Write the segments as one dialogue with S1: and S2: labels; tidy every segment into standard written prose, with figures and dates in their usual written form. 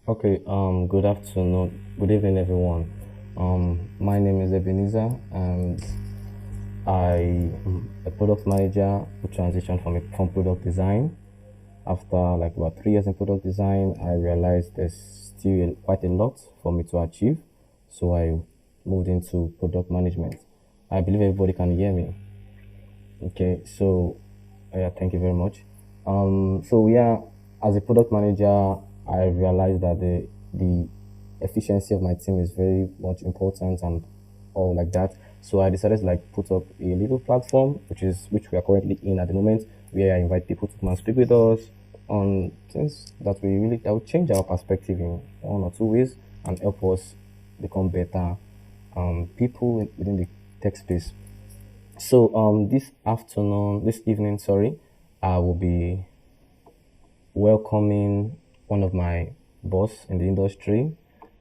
S1: Okay, good afternoon, good evening, everyone. My name is Ebenezer, and I am a product manager who transitioned from product design. After like about 3 years in product design, I realized there's still quite a lot for me to achieve, so I moved into product management. I believe everybody can hear me. Okay, so yeah, thank you very much. So yeah, as a product manager, I realized that the efficiency of my team is very much important and all like that. So I decided to like put up a little platform, which we are currently in at the moment, where I invite people to come and speak with us on things that will change our perspective in one or two ways and help us become better people within the tech space. So this evening, sorry, I will be welcoming one of my boss in the industry.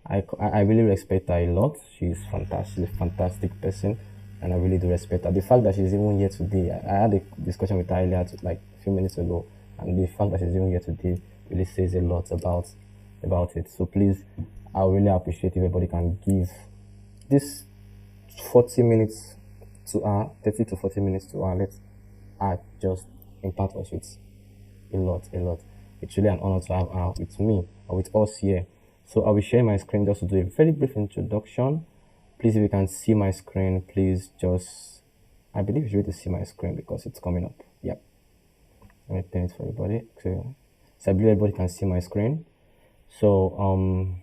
S1: I really respect her a lot. She's fantastic, she's a fantastic person, and I really do respect her. The fact that she's even here today, I had a discussion with her earlier, like a few minutes ago, and the fact that she's even here today really says a lot about it. So please, I would really appreciate if everybody can give this 40 minutes to her, 30 to 40 minutes to her. Let her just impact us with a lot. It's really an honor to have her with me or with us here. So I will share my screen just to do a very brief introduction. Please, if you can see my screen, please just, I believe you should be able to see my screen because it's coming up. Yep. Let me pin it for everybody. So I believe everybody can see my screen. So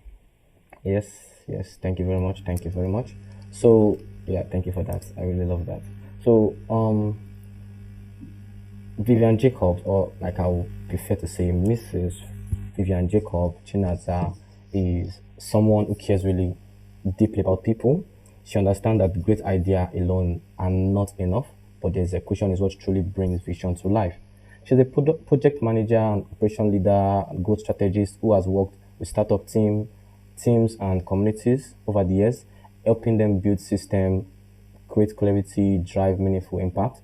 S1: yes, yes, thank you very much. Thank you very much. So yeah, thank you for that. I really love that. So Vivian Jacobs, or like I would prefer to say Mrs. Vivian Jacob Chinaza, is someone who cares really deeply about people. She understands that great idea alone are not enough, but the execution is what truly brings vision to life. She's a project manager and operation leader and growth strategist who has worked with teams and communities over the years, helping them build system, create clarity, drive meaningful impact.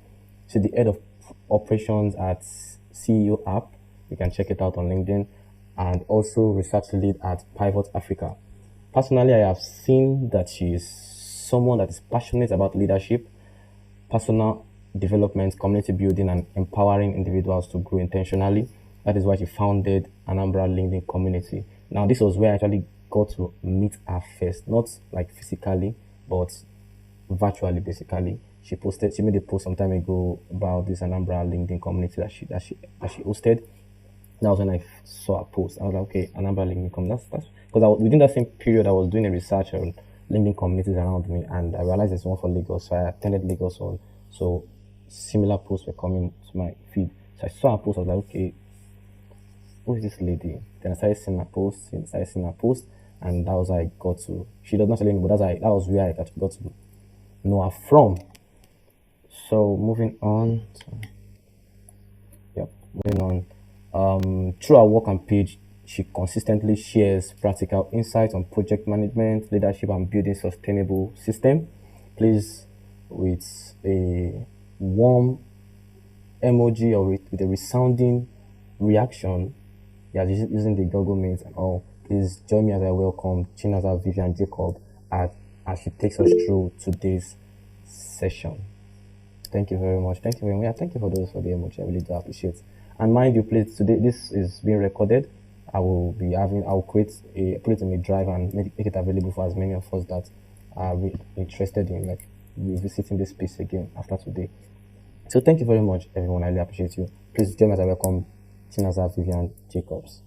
S1: She's the head of operations at CEO App. You can check it out on LinkedIn, and also research lead at Pivot Africa. Personally, I have seen that she is someone that is passionate about leadership, personal development, community building, and empowering individuals to grow intentionally. That is why she founded Anambra LinkedIn community. Now, this was where I actually got to meet her first, not like physically, but virtually basically. She made a post some time ago about this Anambra LinkedIn community that she hosted. That was when I saw a post. I was like, okay, Anambra LinkedIn community. That's because within that same period I was doing a research on LinkedIn communities around me, and I realized there's one for Lagos. So I attended Lagos one. So similar posts were coming to my feed. So I saw a post. I was like, okay, who is this lady? Then I started seeing her post, and that was how I got to. She does not tell anybody, but that was where I got to know her from. So moving on. Yep, moving on. Through our work and page, she consistently shares practical insights on project management, leadership, and building sustainable system. Please, with a warm emoji or with a resounding reaction, yeah, using the Google Meet and all. Please join me as I welcome Chinaza Vivian Jacob as she takes us through today's session. Thank you very much. Thank you very much. Yeah, thank you for those for the emoji. I really do appreciate. And mind you, please, today this is being recorded. I'll create put it in a drive and make it available for as many of us that are interested in like revisiting this space again after today. So thank you very much, everyone. I really appreciate you. Please join me as I welcome Tinaza Vivian Jacobs.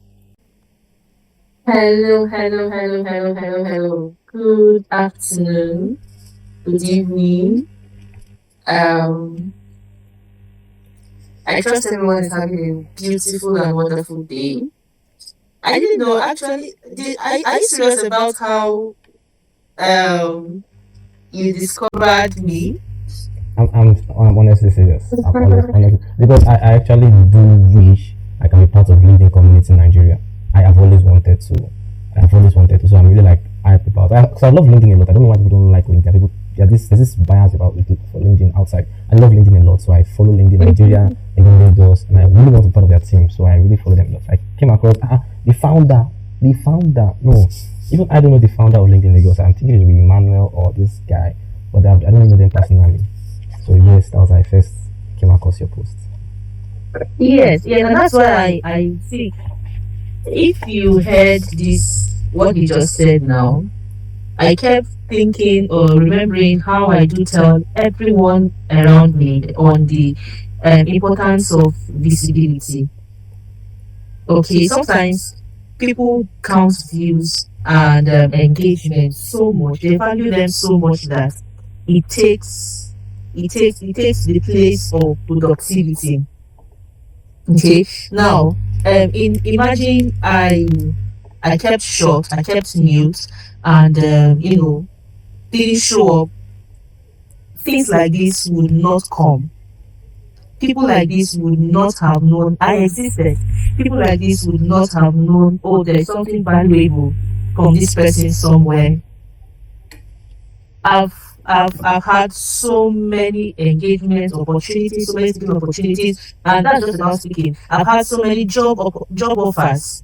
S2: Hello, hello, hello, hello, hello, hello. Good afternoon, good evening. Um, I trust everyone is having a beautiful and wonderful day. I didn't know actually. Are you serious about how um you discovered me?
S1: I'm honestly serious. Honestly, because I actually do wish I can be part of leading community in Nigeria. I have always wanted to. I have always wanted to. So I'm really like hyped about it. Because I love LinkedIn a lot. I don't know why people don't like LinkedIn. People, yeah, there's this bias about it for LinkedIn outside. I love LinkedIn a lot. So I follow LinkedIn Nigeria, LinkedIn Lagos, and I really want to be part of their team. So I really follow them a lot. I came across the founder. The founder, no, even I don't know the founder of LinkedIn Lagos. I'm thinking it will be Emmanuel or this guy, but I don't know them personally. So yes, that was how I first came across your post.
S2: Yes, yes, and that's why I think if you heard this, what you just said now, I kept thinking or remembering how I do tell everyone around me on the importance of visibility. Okay, sometimes people count views and engagement so much, they value them so much that it takes it takes the place of productivity. Okay, now in imagine I kept short, I kept mute, and didn't show up. Things like this would not come. People like this would not have known I existed. People like this would not have known, oh, there's something valuable from this person somewhere. I've I've had so many engagement opportunities, so many speaking opportunities, and that's just about speaking. I've had so many job offers,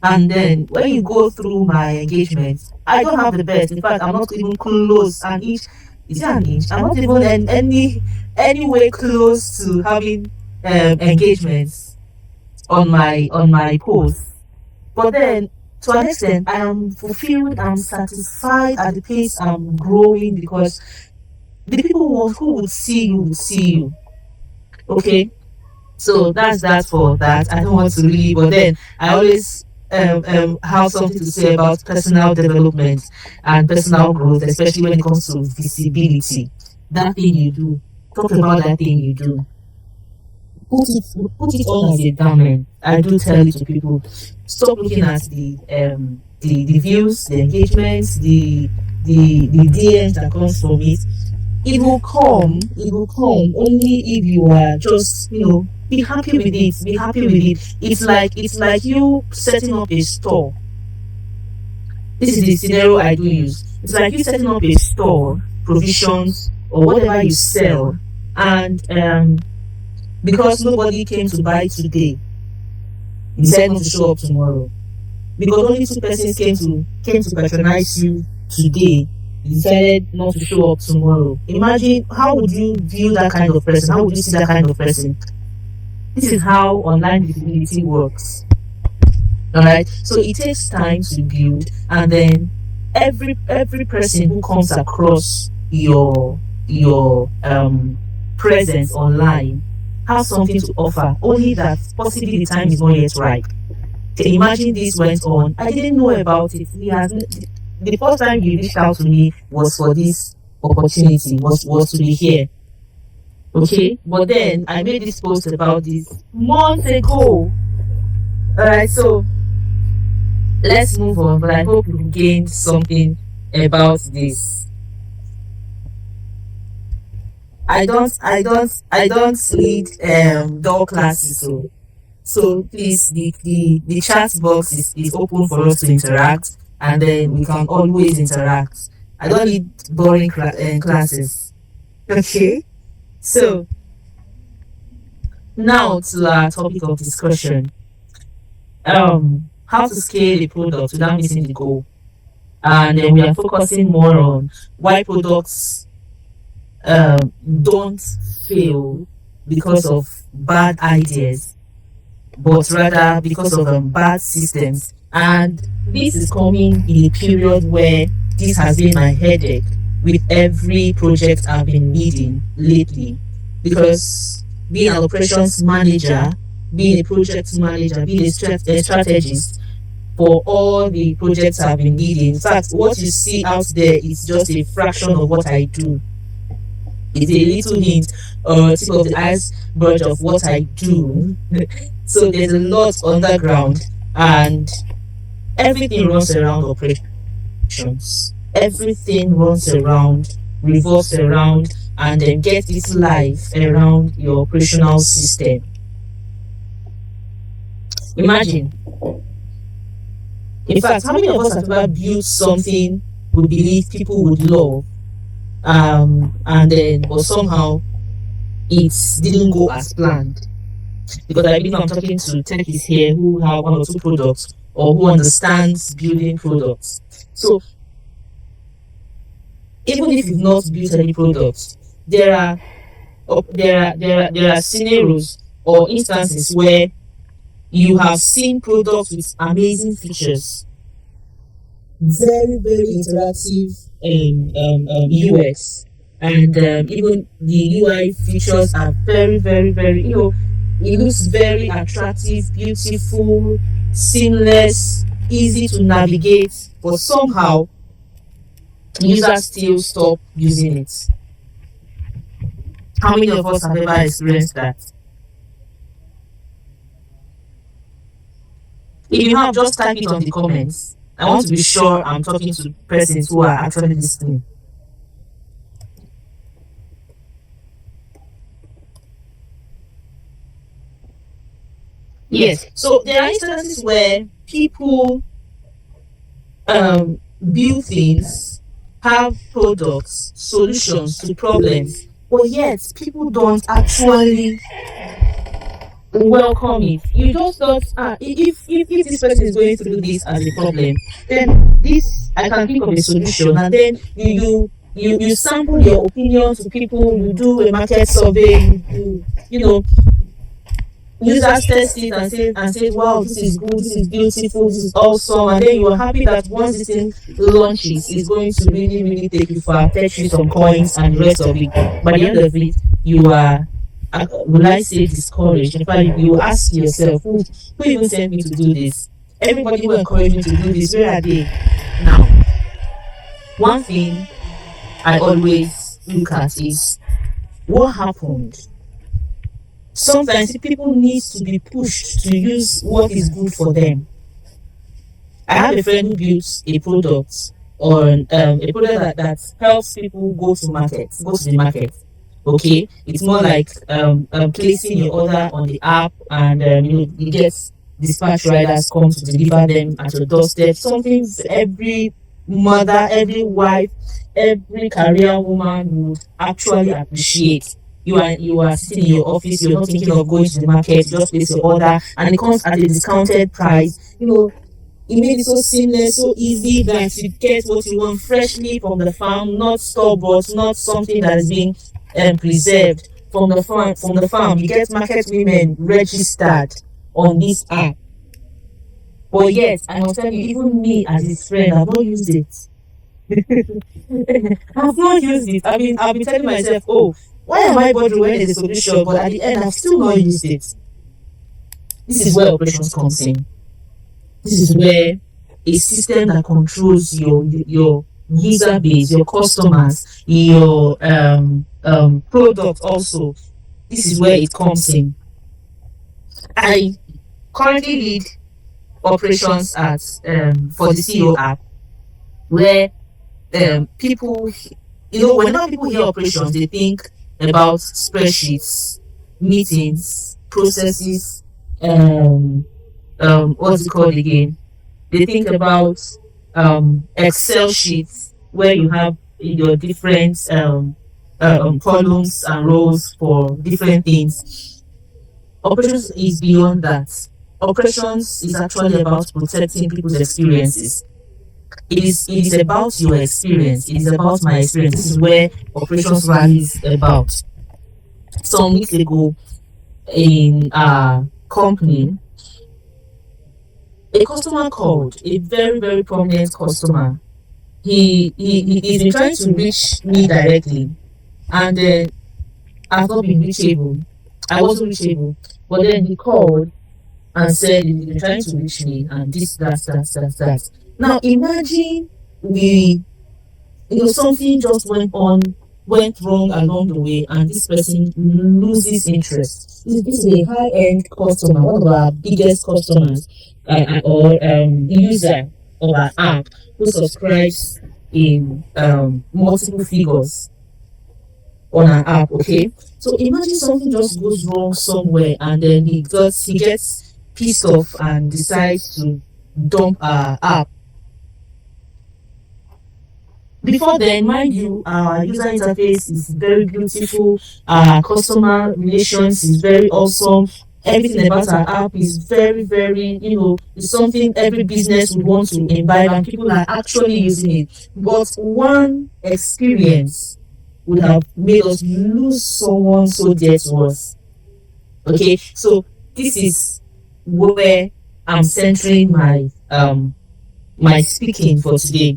S2: and then when you go through my engagements, I don't have the best. In fact, I'm not even close an inch. Is it an inch? I'm not even anywhere close to having engagements on my post. But then, to an extent, I am fulfilled. I'm satisfied at the pace I'm growing because the people who would see you will see you. Okay, so that's that for that. I don't want to really, but then I always have something to say about personal development and personal growth, especially when it comes to visibility. That thing you do, talk about that thing you do. Put it put it on as a diamond. I do tell it to people. Stop looking at the views, the engagements, the DMs that comes from it. It will come. It will come only if you are just, be happy with it. Be happy with it. It's like you setting up a store. This is the scenario I do use. It's like you setting up a store, provisions or whatever you sell, and because nobody came to buy today, you decide not to show up tomorrow. Because only two persons came to patronize you today, you decided not to show up tomorrow. Imagine, how would you view that kind of person? How would you see that kind of person? This is how online visibility works. Alright, so it takes time to build, and then every person who comes across your presence online has something to offer, only that possibly the time is not yet right. Okay, imagine this went on. I didn't know about it. The first time you reached out to me was for this opportunity, was to be here. Okay, but then I made this post about this months ago. Alright, so let's move on, but I hope you gained something about this. I don't need door classes, so please, the chat box is open for us to interact, and then we can always interact. I don't need boring classes. Okay, so now to our topic of discussion. How to scale a product without missing the goal, and then we are focusing more on why products don't fail because of bad ideas, but rather because of bad systems. And this is coming in a period where this has been my headache with every project I've been leading lately, because being an operations manager, being a project manager, being a strategist for all the projects I've been leading. In fact, what you see out there is just a fraction of what I do. It's a little hint or tip of the iceberg of what I do. So there's a lot underground, and everything runs around operations. Everything runs around, revolves around, and then gets its life around your operational system. Imagine. In fact, how many of us have ever built something we believe people would love, and then but somehow it didn't go as planned? because I believe I'm talking to techies here who have one or two products or who understands building products. So even if you've not built any products, there are there are scenarios or instances where you have seen products with amazing features, very very interactive UX, and even the UI features are very very very, it looks very attractive, beautiful, seamless, easy to navigate, but somehow users still stop using it. How many of us have ever experienced that? If you have, just type it on the comments. I want to be sure I'm talking to persons who are actually listening. Yes, so there are instances where people build things, have products, solutions to problems, but yet people don't actually welcome it. You just thought, if this person is going through this as a problem, then this I can think of a solution, and then you sample your opinion to people, you do a market survey, you know users test it and say, wow, this is good, this is beautiful, this is awesome, and then you are happy that once this thing launches, it's going to really really take you far, fetch you some coins and the rest of it. By the end of it, you are, will I say, discouraged. In fact, you ask yourself, who even sent me to do this? Everybody who encouraged me to do this, where are they now? One thing I always look at is what happened. Sometimes people need to be pushed to use what is good for them. I have a friend who builds a product, or a product that helps people go to the market. Okay, it's more like placing your order on the app, and you get dispatch riders come to deliver them at your doorstep. Something every mother, every wife, every career woman would actually appreciate. You are sitting in your office, you're not thinking of going to the market, you just place your order and it comes at a discounted price. It made it so seamless, so easy that you get what you want freshly from the farm, not store bought, not something that is being preserved from the farm. You get market women registered on this app. But yet, I must tell you, even me as his friend, I've not used it. I've not used it. I've been telling myself, oh, why am I bothering when there's a solution? But at the end, I've still not used it. This is where operations comes in. This is where a system that controls your user base, your customers, your product also. This is where it comes in. I currently lead operations at for the CEO app, where people, whenever people hear operations, they think about spreadsheets, meetings, processes, what's it called again? They think about Excel sheets where you have your different columns and rows for different things. Operations is beyond that. Operations is actually about protecting people's experiences. It is about your experience. It is about my experience. This is where operations rallies about. Some weeks ago, in a company, a customer called, a very very prominent customer. He's been trying to reach me directly, and then I've not been reachable. I wasn't reachable, but then he called and said he's been trying to reach me, and this, that. Now imagine something just went wrong along the way, and this person loses interest. This is a high-end customer, one of our biggest customers, or user of our app, who subscribes in multiple figures on our app. Okay, so imagine something just goes wrong somewhere, and then he gets pissed off and decides to dump our app. Before then, mind you, our user interface is very beautiful, our customer relations is very awesome, everything about our app is very, very, it's something every business would want to imbibe and people are actually using it. But one experience would have made us lose someone so dear to us. Okay, so this is where I'm centering my speaking for today.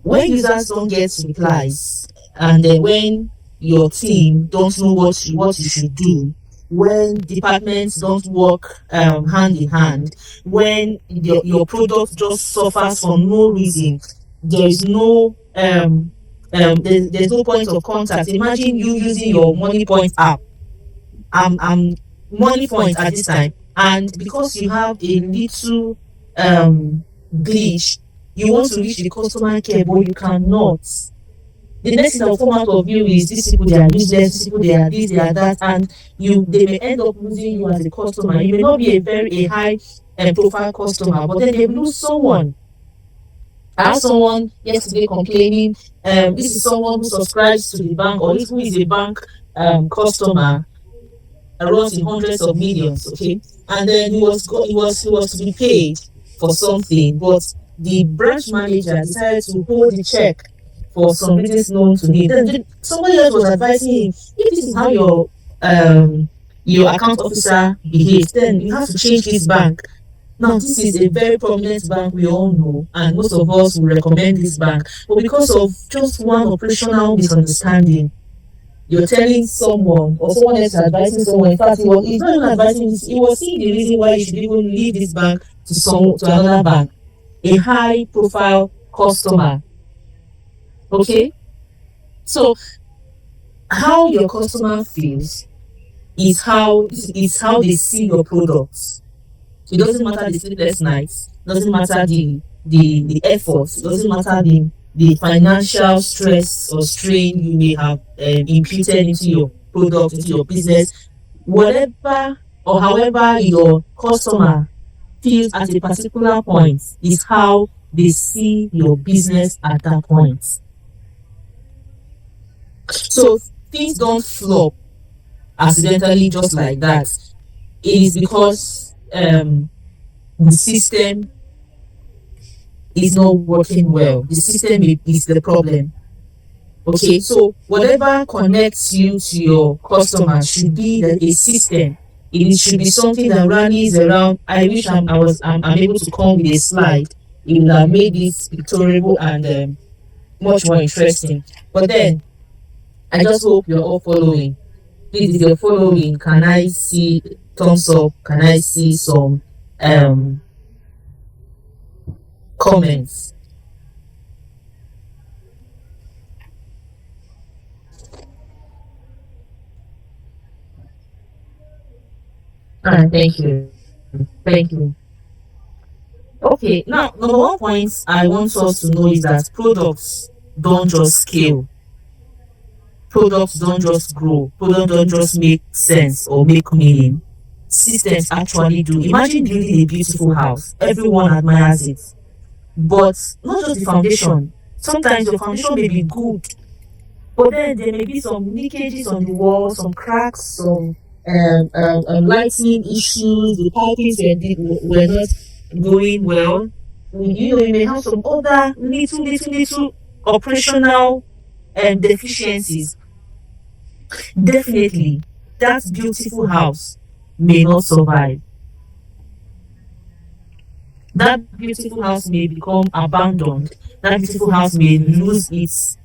S2: When users don't get replies, and then when your team don't know what you should do, when departments don't work hand in hand, when your product just suffers for no reason, there is no there's no point of contact. Imagine you using your money point app. I'm money point at this time, and because you have a little glitch, you want to reach the customer care but you cannot. The next thing that will come out of you is these people, they are useless, these people, they are this, they are that, and they may end up losing you as a customer. You may not be a high profile customer, but then they lose someone. I had someone yesterday complaining, this is someone who subscribes to the bank, or who is a bank customer, runs in hundreds of millions, okay, and then he was to be paid for something, but the branch manager decided to hold the check for some reasons known to him. Then somebody else was advising him, if this is how your account officer behaves, then you have to change this bank. Now, this is a very prominent bank, we all know, and most of us will recommend this bank, but because of just one operational misunderstanding, you're telling someone, or someone else advising someone. In fact, he's not even advising this, he was seeing the reason why you should even leave this bank to another bank, a high profile customer. Okay, so how your customer feels is how they see your products. It doesn't matter the sleepless nights, doesn't matter the efforts, it doesn't matter the financial stress or strain you may have imputed into your product, into your business. Whatever or however your customer feels at a particular point is how they see your business at that point. So things don't flop accidentally just like that. It is because the system is not working well. The system is the problem. Okay, so whatever connects you to your customer should be a system. It should be something that rallies around. I wish I'm able to come with a slide. It would have made this pictorial and much more interesting. But then I just hope you're all following. Please, if you're following, can I see thumbs up? Can I see some comments? Thank you. Thank you. Okay, now number one point I want us to know is that products don't just scale. Products don't just grow. Products don't just make sense or make meaning. Systems actually do. Imagine building a beautiful house. Everyone admires it. But not just the foundation. Sometimes your foundation may be good, but then there may be some leakages on the wall, some cracks, some lighting issues, the pipings were not going well. You may have some other little operational deficiencies. Definitely, that beautiful house may not survive. That beautiful house may become abandoned. That beautiful house may lose its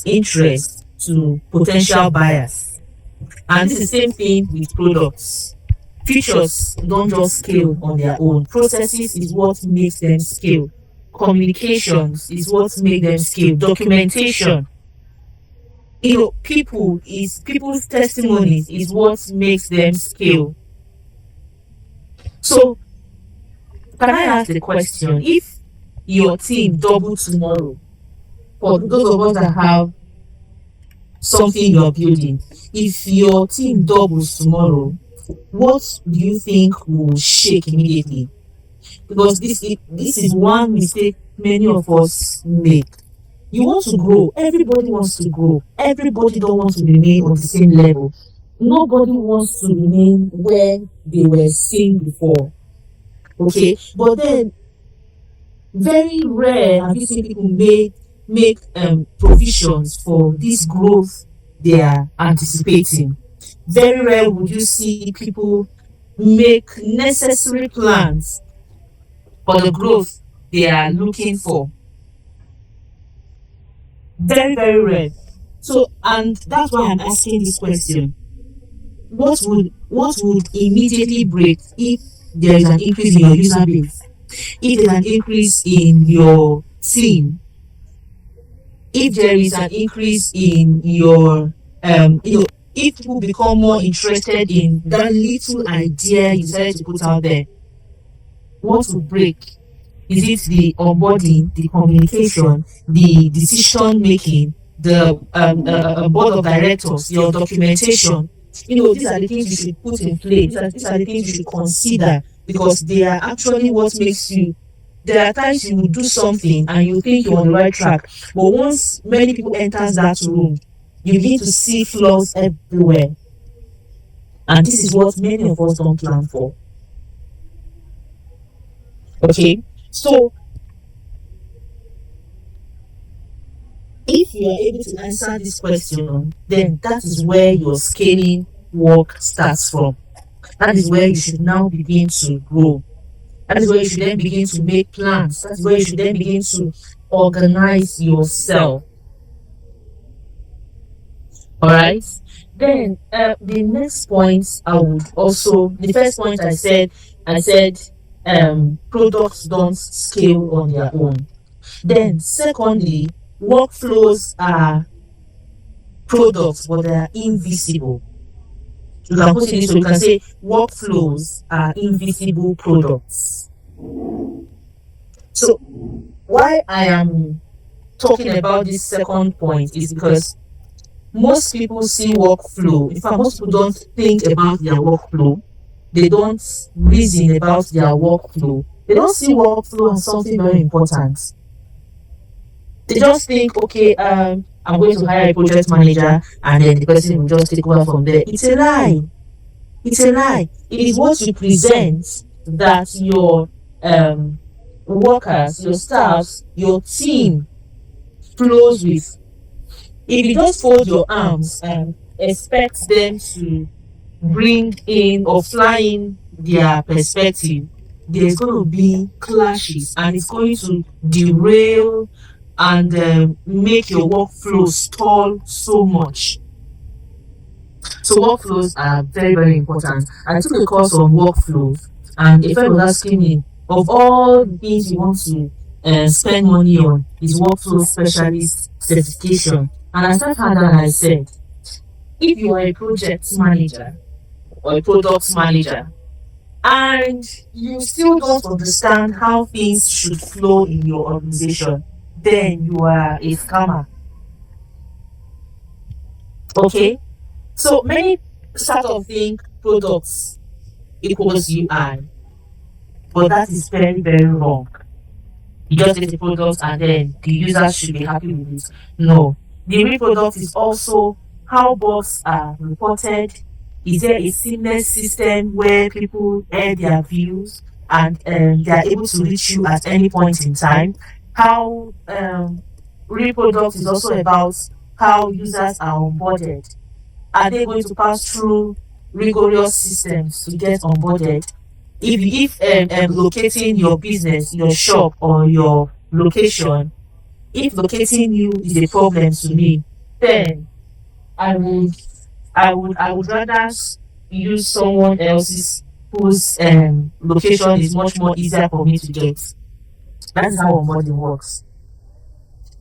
S2: interest to potential buyers. And this is the same thing with products. Features don't just scale on their own. Processes is what makes them scale. Communications is what makes them scale. Documentation, people's testimonies is what makes them scale. So can I ask the question, if your team double tomorrow, for those of us that have something you're building, if your team doubles tomorrow, what do you think will shake immediately? Because this is one mistake many of us make. You want to grow, everybody wants to grow, everybody don't want to remain on the same level. nobody wants to remain where they were seen before. Okay, but then very rare have you seen people make provisions for this growth they are anticipating. Very rare would you see people make necessary plans for the growth they are looking for. Very, very rare. So, and that's why I'm asking this question. What would immediately break if there is an increase in your user base, if there's an increase in your team, if there is an increase in your if people become more interested in that little idea you decided to put out there, what will break? Is it the onboarding, the communication, the decision making, the board of directors, your documentation? These are the things you should put in place. These are the things you should consider, because they are actually what makes you. There are times you will do something and you think you're on the right track, but once many people enters that room, you begin to see flaws everywhere, and this is what many of us don't plan for. Okay, so if you are able to answer this question, then that is where your scaling work starts from. That is where you should now begin to grow. That is where you should then begin to make plans. That is where you should then begin to organize yourself. All right. Then the next point the first point I said products don't scale on their own. Then secondly, workflows are products, but they are invisible. You can put it this way, you can say workflows are invisible products. So why I am talking about this second point is because most people see workflow. In fact, most people don't think about their workflow. They don't reason about their workflow. They don't see workflow as something very important. They just think, okay, I'm going to hire a project manager and then the person will just take over from there. It's a lie. It's a lie. It is what you present that your workers, your staffs, your team flows with. If you just fold your arms and expect them to bring in or fly in their perspective, there's going to be clashes and it's going to derail and make your workflow stall so much. So workflows are very, very important. I took a course on workflows, and a friend was asking me, of all the things you want to spend money on, is workflow specialist certification. And I sat her down and I said, if you are a project manager or a product manager and you still don't understand how things should flow in your organization, then you are a scammer. Okay? So many startups think products equals UI, but that is very, very wrong. You just get the product and then the users should be happy with it. No. The real product is also how bugs are reported. Is there a seamless system where people air their views and they are able to reach you at any point in time? How real product is also about how users are onboarded. Are they going to pass through rigorous systems to get onboarded? If locating your business, your shop, or your location, if locating you is a problem to me, then I would rather use someone else's whose location is much more easier for me to get. That's how onboarding works.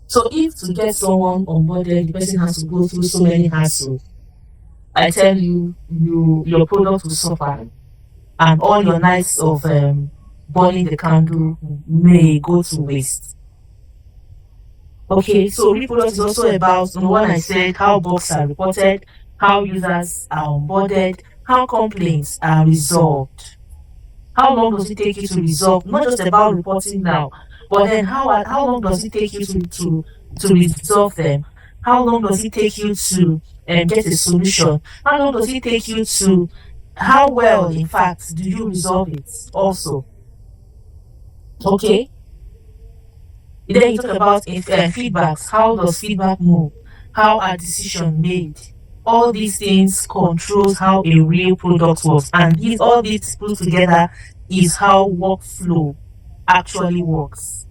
S2: So if to get someone onboarded, the person has to go through so many hassles, I tell you, your product will suffer, and all your nights of burning the candle may go to waste. Okay, so real product is also about, on one I said, how bugs are reported, how users are onboarded, how complaints are resolved. How long does it take you to resolve? Not just about reporting now, but then how long does it take you to resolve them? How long does it take you to get a solution? How long does it take you to, how well, in fact, do you resolve it also? Okay. Then you talk about feedbacks. How does feedback move? How are decisions made? All these things controls how a real product works. And all these put together is how workflow actually works.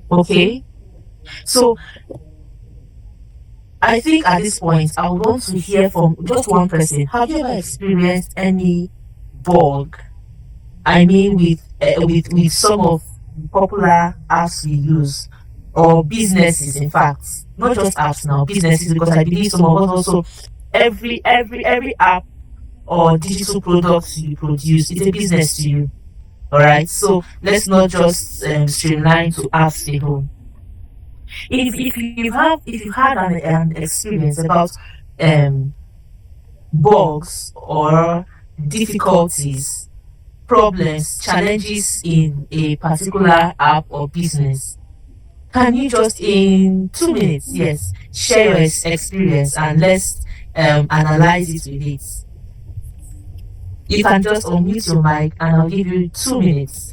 S2: Okay. So I think at this point, I would want to hear from just one person. Have you ever experienced any bug? I mean, with some of popular apps we use, or businesses, in fact, not just apps now, businesses, because I believe some of us also, every app or digital product you produce, it's a business to you. All right, so let's not just streamline to apps alone. If you had an experience about um bugs or difficulties, problems, challenges in a particular app or business, can you just in 2 minutes, yes, share your experience and let's analyze it with it? You can just unmute your mic and I'll give you 2 minutes.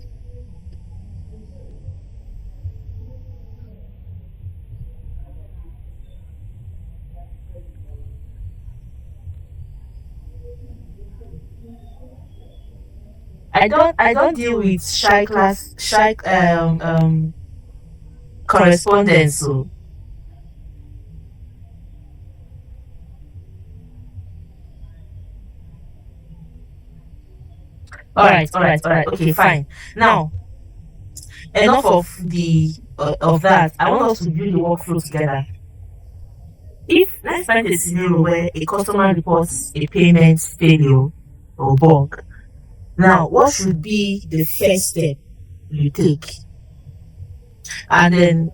S2: I don't deal with shy correspondence. So all right, okay, fine. Now, enough of the of that. I want us to build the workflow together. If let's find a scenario where a customer reports a payment failure or bug. Now, what should be the first step you take? And then,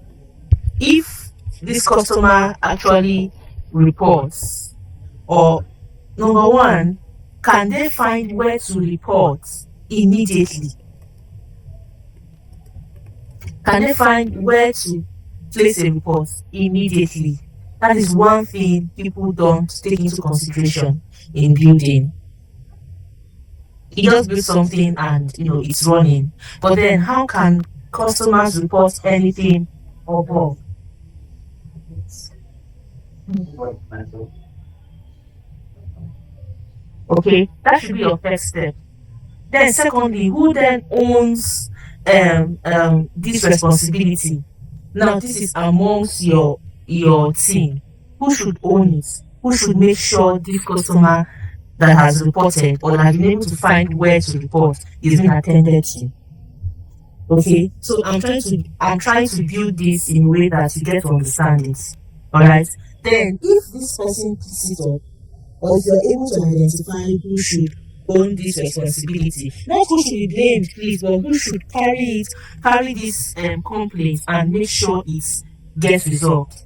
S2: if this customer actually reports, or number one, can they find where to report immediately? Can they find where to place a report immediately? That is one thing people don't take into consideration in building. You just build something and it's running. But then how can customers report anything or bug? Okay, that should be your first step. Then secondly, who then owns this responsibility? Now this is amongst your team. Who should own it? Who should make sure this customer that has reported or that has been able to find where to report is being attended to? Okay, so I'm trying to build this in a way that you get to understand it. All right. Then, if this person picks it up, or if you're able to identify who should own this responsibility, not who should be blamed, please, but who should carry this complaint and make sure it gets resolved.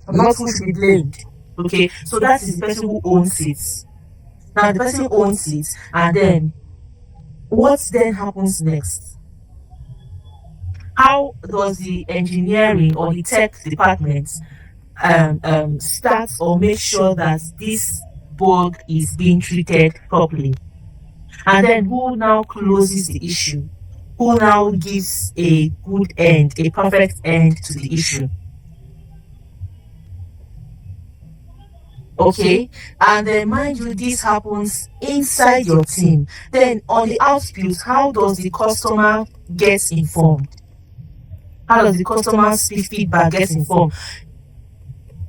S2: Not who should be blamed. Okay, so that is the person who owns it. Now the person owns it, and then what then happens next? How does the engineering or the tech department start or make sure that this bug is being treated properly? And then who now closes the issue? Who now gives a good end, a perfect end to the issue? Okay, and then mind you, this happens inside your team. Then on the output, how does the customer get informed? How does the customer's feedback get informed?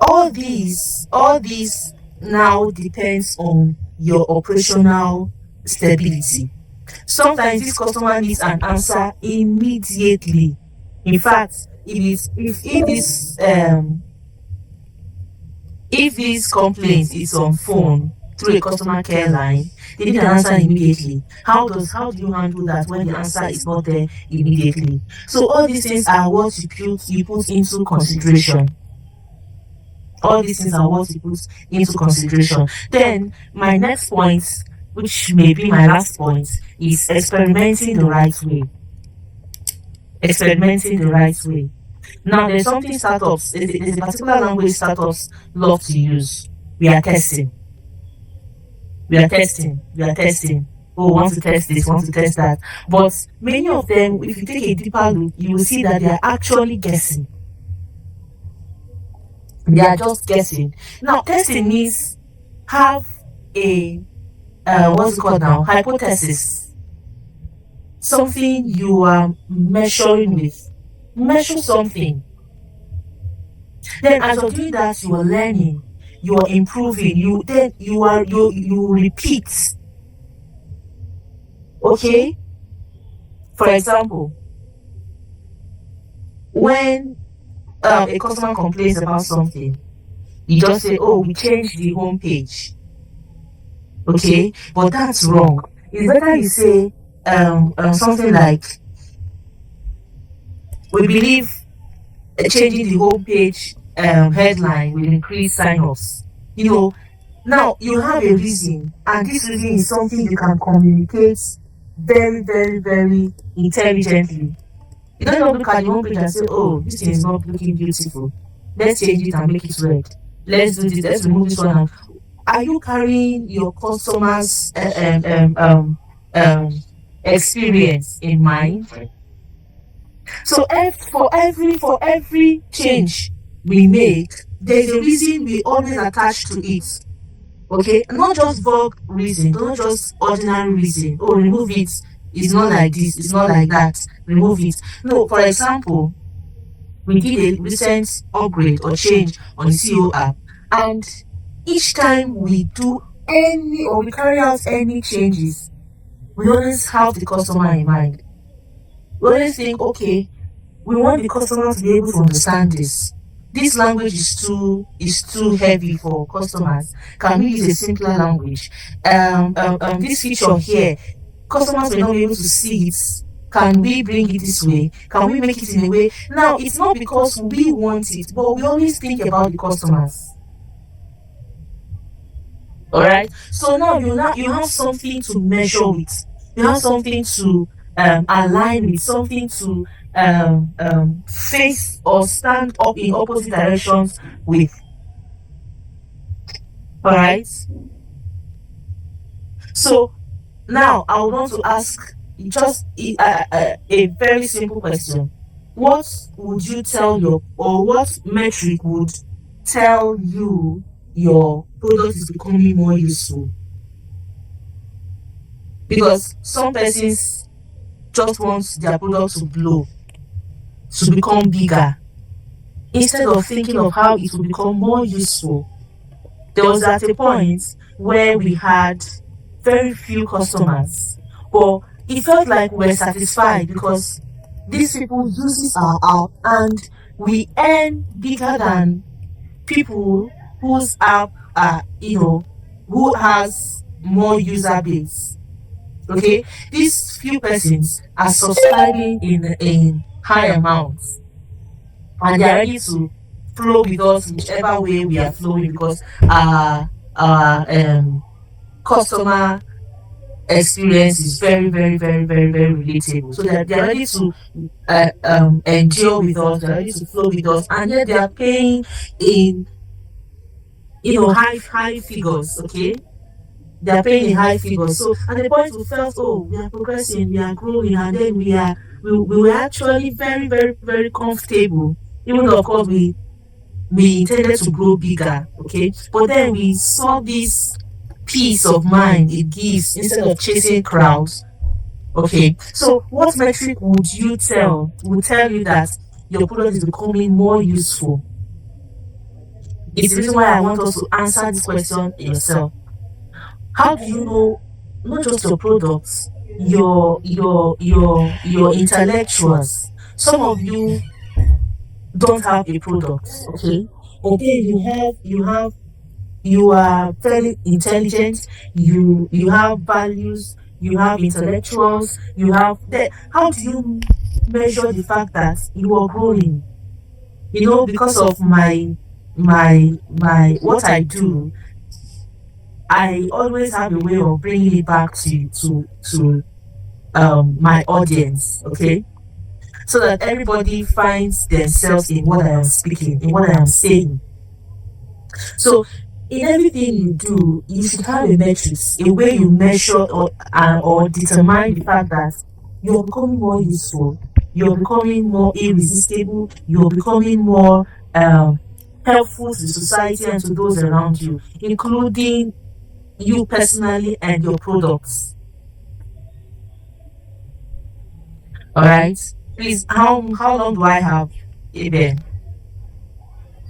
S2: All these now depends on your operational stability. Sometimes this customer needs an answer immediately. In fact, if this complaint is on phone through a customer care line, they need an answer immediately. How do you handle that when the answer is not there immediately? So all these things are what you put into consideration. All these things are what you put into consideration. Then my next point, which may be my last point, is experimenting the right way. Experimenting the right way. Now, there's something startups, there's a particular language startups love to use. We are testing. We are testing. We are testing. Oh, want to test this, want to test that. But many of them, if you take a deeper look, you will see that they are actually guessing. They are just guessing. Now, testing means have a what's it called now? Hypothesis. Something you are measuring with. Measure something. Then as you're doing that, you are learning, you are improving, you repeat. Okay? For example, when a customer complains about something, you just say, oh, we changed the home page. Okay? But that's wrong. It's better you say something like, we believe changing the home page headline will increase sign-ups. You know, now you have a reason, and this reason is something you can communicate very, very, very intelligently. You don't not look at the home page and say, oh, this thing is not looking beautiful. Let's change it and make it red. Let's do this, let's remove this one. And are you carrying your customers' experience in mind? So for every change we make, there's a reason we always attach to it. Okay, not just vague reason, not just ordinary reason. Oh, remove it. It's not like this. It's not like that. Remove it. No. For example, we did a recent upgrade or change on the CEO app, and each time we do any or we carry out any changes, we always have the customer in mind. We always think, okay, we want the customer to be able to understand this. This language is too heavy for customers. Can we use a simpler language? This feature here, customers may not be able to see it. Can we bring it this way? Can we make it in a way? Now, it's not because we want it, but we always think about the customers. All right. So now you have something to measure with. You have something to align with, something to face or stand up in opposite directions with. All right. So now I would want to ask just a very simple question. What would you tell or what metric would tell you your product is becoming more useful? Because some persons just want their product to blow, to become bigger, instead of thinking of how it will become more useful. There was at a point where we had very few customers, but it felt like we were satisfied because these people use our app and we earn bigger than people whose app are, who has more user base. Okay, these few persons are subscribing in high amounts, and they are ready to flow with us whichever way we are flowing, because our customer experience is very, very, very, very, very relatable. So they are ready to endure with us, they are ready to flow with us, and yet they are paying in high figures. Okay, they are paying in high figures. So at the point we felt, oh, we are progressing, we are growing, and then we were actually very, very, very comfortable, even though of course we intended to grow bigger. Okay, but then we saw this peace of mind it gives instead of chasing crowds. Okay, so what metric would tell you that your product is becoming more useful? It's the reason why I want us to answer this question yourself. How do you know not just your products, your intellectuals? Some of you don't have a product, okay, but then you are very intelligent, you have values, you have intellectuals, you have that. How do you measure the fact that you are growing? Because of my what I do, I always have a way of bringing it back to my audience. Okay, so that everybody finds themselves in what I am speaking, in what I am saying. So in everything you do, you should have a metrics, a way you measure or determine the fact that you're becoming more useful, you're becoming more irresistible, you're becoming more helpful to society and to those around you, including you personally and your products. All right. Please, how long do I have, Eben?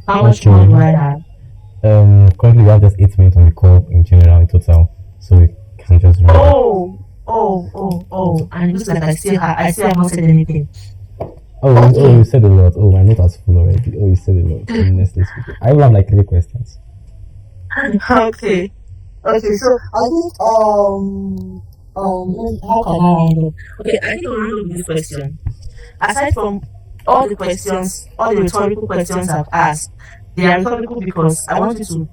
S2: How much more do I
S1: Okay.
S2: have?
S1: Currently we have just 8 minutes on the call in general in total, so we can just run it.
S2: And it looks like I still have not said anything.
S1: You
S2: Okay.
S1: said a lot. Oh, my note was full already. Oh, you said a lot. Honestly speaking, I will have like 3 questions.
S2: Okay. Okay, so I think how can I handle? Okay, I think I'll handle this question. Aside from all the rhetorical questions I've asked, they are rhetorical because I want you to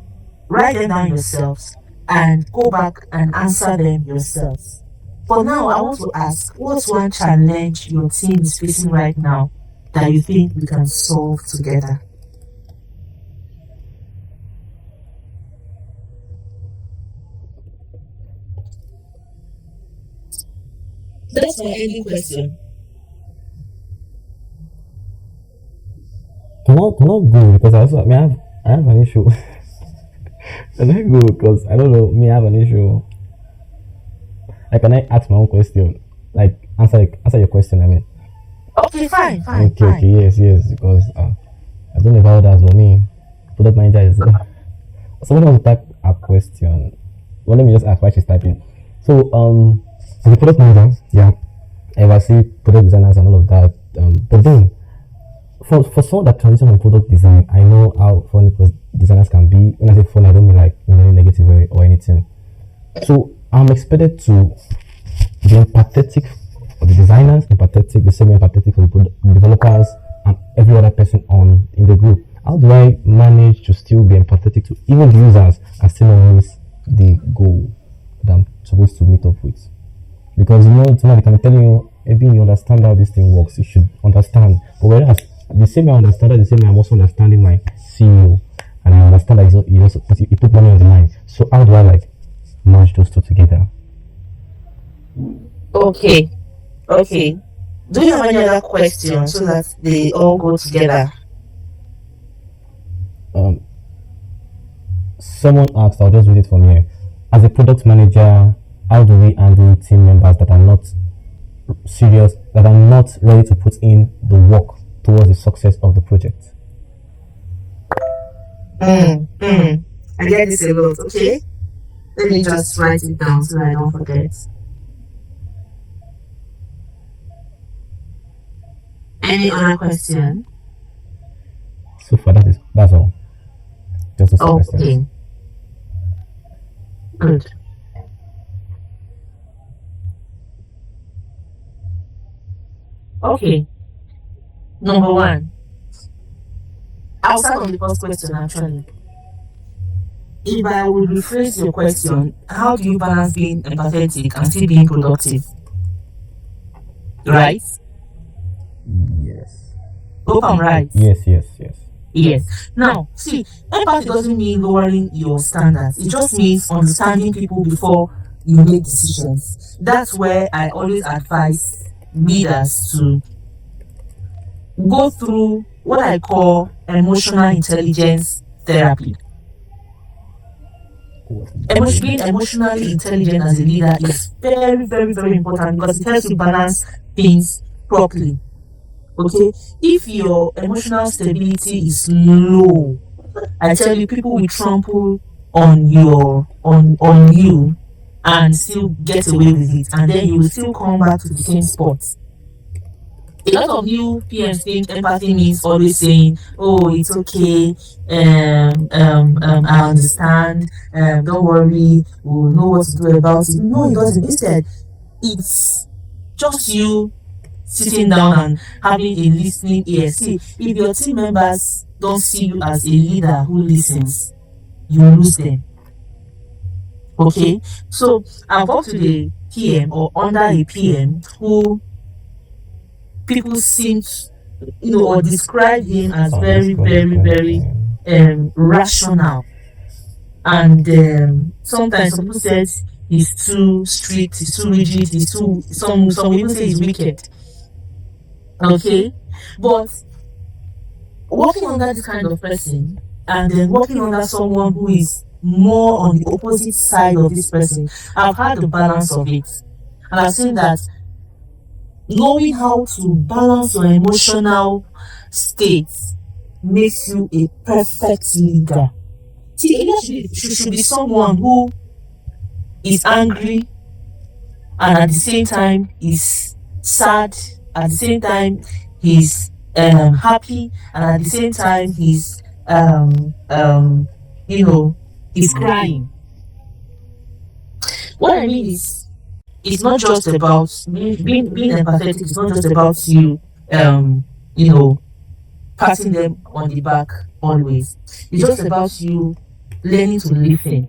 S2: write them down yourselves and go back and answer them yourselves. For now, I want to ask, what's one challenge your team is facing right now that you think we can solve together? That's my ending question.
S1: Cannot go because I have an issue. Can I go because I don't know me I have an issue. Like can I ask my own question? Like answer your question. I mean.
S2: Okay, fine, fine,
S1: Okay, okay,
S2: fine.
S1: yes, because I don't know about that, but me, product manager is. Someone wants to type a question. Well, let me just ask why she's typing. So, as a product manager, yeah, I oversee product designers and all of that. But then, for someone that transitions from product design, I know how funny product designers can be. When I say funny, I don't mean like in any negative way or anything. So, I'm expected to be empathetic for the designers, empathetic, the same way empathetic for the developers and every other person on in the group. How do I manage to still be empathetic to even the users and still not miss the goal that I'm supposed to meet up with? Because somebody can be telling you, maybe you understand how this thing works, you should understand. But whereas the same way I understand it, the same way I'm also understanding my CEO, and I understand that he put money on the line. So how do I like merge those two together?
S2: Okay, okay. Do you have any other questions so that they all go together?
S1: Um, Someone asked, I'll just read it from here. As a product manager, how do we handle team members that are not serious, that are not ready to put in the work towards the success of the project?
S2: I get this a lot, okay? Let me just write it down so I don't forget. Any other question?
S1: So far, that's all. Just those two questions.
S2: Okay, good. Okay, number one. I'll start on the first question actually. If I will rephrase your question, how do you balance being empathetic and still being productive? Right?
S1: Yes.
S2: Hope I'm right.
S1: Yes, yes, yes.
S2: Yes. Now, see, empathy doesn't mean lowering your standards. It just means understanding people before you make decisions. That's where I always advise leaders to go through what I call emotional intelligence therapy. Being emotionally intelligent as a leader is very, very, very important because it helps you balance things properly. Okay, if your emotional stability is low, I tell you, people will trample on you and still get away with it, and then you will still come back to the same spot. A lot of new PMs think empathy means always saying, "Oh, it's okay, I understand, don't worry, we'll know what to do about it." No, it doesn't. Instead, it's just you sitting down and having a listening ear. See, if your team members don't see you as a leader who listens, you lose them. Okay, so I've worked with a PM or under a PM who people seem or describe him as
S1: Oh, that's
S2: very,
S1: good.
S2: very, very rational. And sometimes some people said he's too strict, he's too rigid, he's too some even say he's wicked. Okay, but working under this kind of person and then working under someone who is more on the opposite side of this person, I've had the balance of it, and I've seen that knowing how to balance your emotional state makes you a perfect leader. See, a leader should be someone who is angry and at the same time is sad, at the same time he's happy, and at the same time he's he's crying. What I mean is, it's not just about being empathetic. It's not just about you you know patting them on the back always. It's just about you learning to listen.